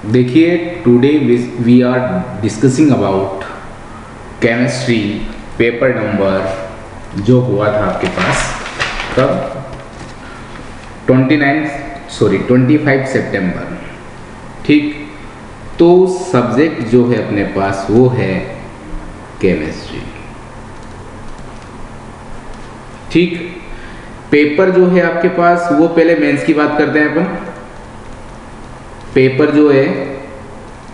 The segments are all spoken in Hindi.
देखिए, today we are discussing about chemistry paper number जो हुआ था आपके पास कब 25 सितंबर। ठीक, तो सब्जेक्ट जो है अपने पास वो है केमिस्ट्री। ठीक, पेपर जो है आपके पास वो पहले मेंस की बात करते हैं अपन। पेपर जो है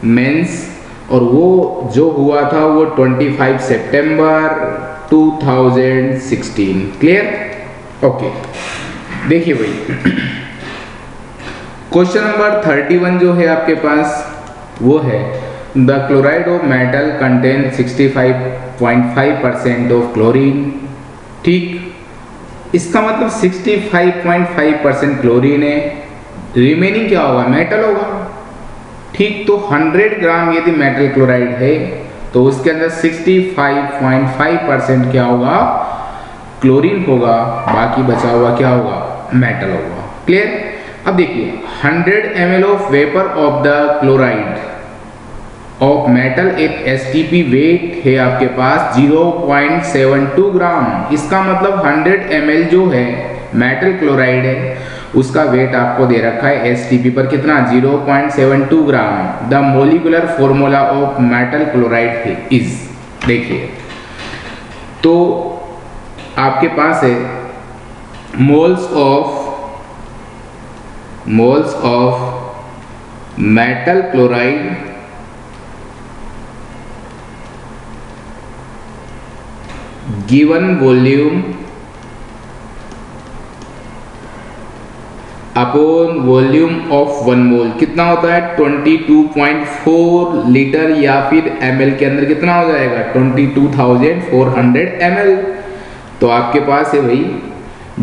मेंस और वो जो हुआ था वो 25 सितंबर 2016। क्लियर? ओके, देखिए भाई, क्वेश्चन नंबर 31 जो है आपके पास वो है the chloride of metal contain 65.5% of chlorine. ठीक, इसका मतलब 65.5% क्लोरीन है, रिमेनिंग क्या होगा? मेटल होगा। ठीक, तो 100 ग्राम यदि मेटल क्लोराइड है तो उसके अंदर 65.5% क्या होगा? क्लोरीन होगा, बाकी बचा हुआ क्या होगा? मेटल होगा। क्लियर? अब देखिए, 100 ml of vapour of the chloride of metal एक एसटीपी वेट है आपके पास 0.72 ग्राम। इसका मतलब 100 ml जो है मेटल क्लोराइड है उसका वेट आपको दे रखा है एसटीपी पर कितना? 0.72 ग्राम। The molecular formula of metal chloride is, देखिए, तो आपके पास है moles of metal chloride given volume upon volume of 1 mole कितना होता है? 22.4 लीटर या फिर ml के अंदर कितना हो जाएगा? 22,400 ml। तो आपके पास है भाई,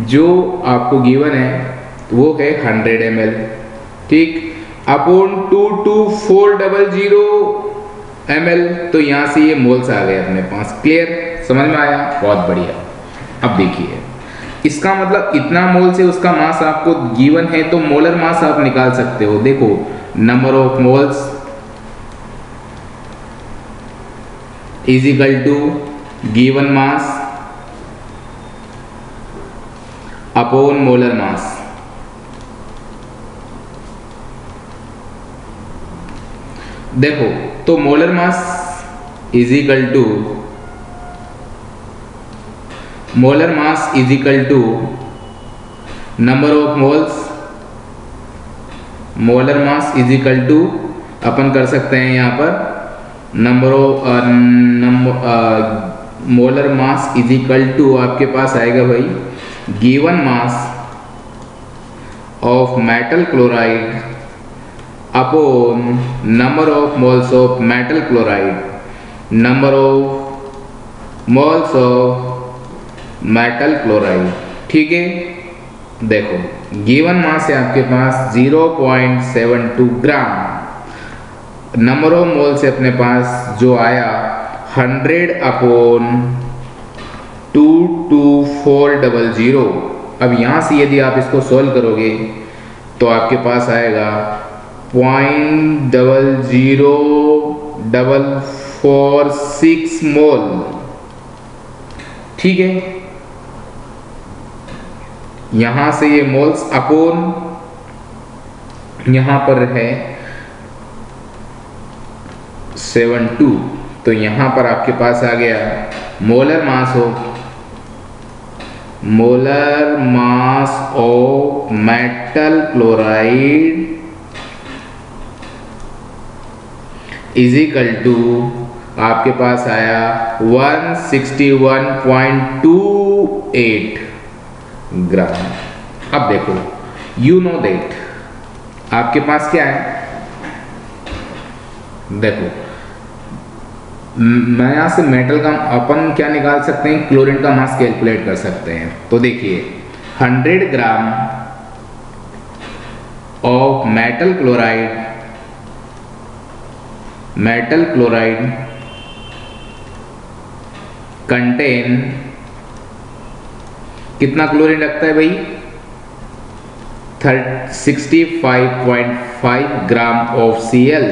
जो आपको गिवन है वो है 100 ml। ठीक, अपॉन 22400 ml, तो यहाँ से ये मोल्स आ गए अपने पास। क्लियर? समझ में आया? बहुत बढ़िया। अब देखिए, इसका मतलब इतना मोल से उसका मास आपको गिवन है, तो मोलर मास आप निकाल सकते हो। देखो, number of moles is equal to given mass upon molar mass. देखो, तो molar mass is equal to number of moles. Molar mass is equal to अपन कर सकते हैं यहाँ पर number of molar mass is equal to आपके पास आएगा भाई given mass of metal chloride upon number of moles of metal chloride, number of moles of metal chloride. ठीक है, देखो, गिवन मास है आपके पास 0.72 ग्राम, नंबर ऑफ मोल से अपने पास जो आया 100 अपॉन 22400। अब यहाँ से यदि आप इसको सोल्व करोगे तो आपके पास आएगा 0.00446 मोल। ठीक है, यहां से ये मोल्स अपोन यहां पर है 72, तो यहां पर आपके पास आ गया molar mass of metal chloride is equal to आपके पास आया 161.28 ग्राम। अब देखो, यू नो दैट आपके पास क्या है? देखो, मैं यहां से मेटल का अपन क्या निकाल सकते हैं? क्लोरीन का मास कैलकुलेट कर सकते हैं। तो देखिए, 100 gram of metal chloride contain कितना क्लोरीन लगता है भाई? 65.5 0.5 ग्राम ऑफ Cl।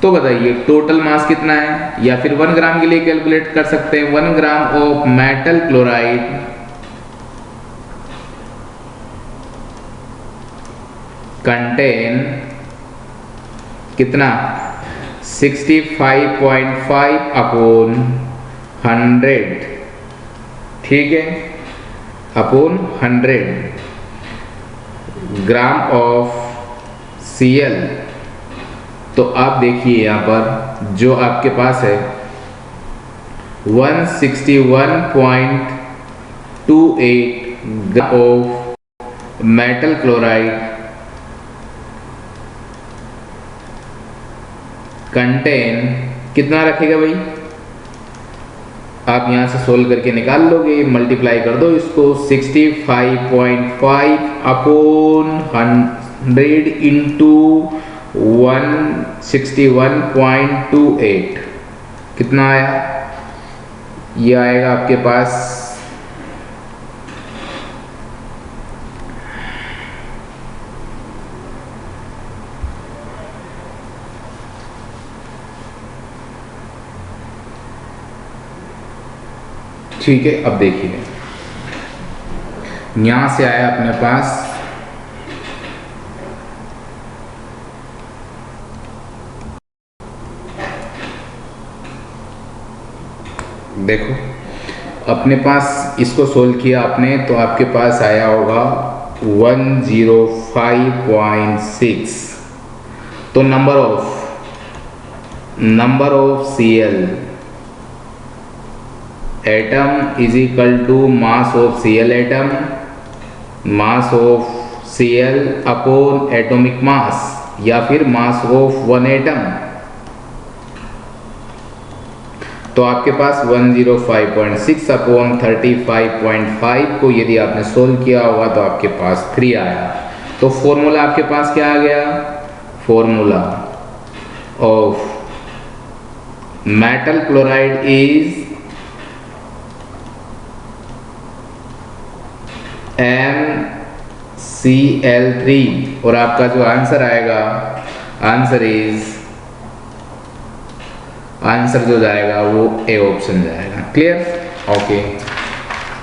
तो बताइए टोटल मास कितना है, या फिर 1 ग्राम के लिए कैलकुलेट कर सकते हैं। 1 gram of metal chloride contain कितना 65.5 अपॉन 100, ठीक है, अपॉन 100 ग्राम ऑफ Cl। तो आप देखिए यहाँ पर जो आपके पास है 161.28 gram of metal chloride contain कितना रखेगा भाई, आप यहां से सोल्व करके निकाल लोगे, मल्टीप्लाई कर दो इसको 65.5 अपॉन 100 इंटू 161.28 कितना आया, ये आएगा आपके पास ठीक है। अब देखिए यहां से आया अपने पास देखो, अपने पास इसको सोल्व किया आपने तो आपके पास आया होगा 105.6। तो number of Cl atom is equal to mass of Cl atom, mass of Cl upon atomic mass, या फिर मास ऑफ 1 एटम। तो आपके पास 105.6 अपॉन 35.5 को यदि आपने सोल्व किया होगा तो आपके पास 3 आया। तो फॉर्मूला आपके पास क्या आ गया, formula of metal chloride is MCl3, और आपका जो आंसर आएगा, आंसर जो जाएगा वो ए ऑप्शन जाएगा। Clear, okay.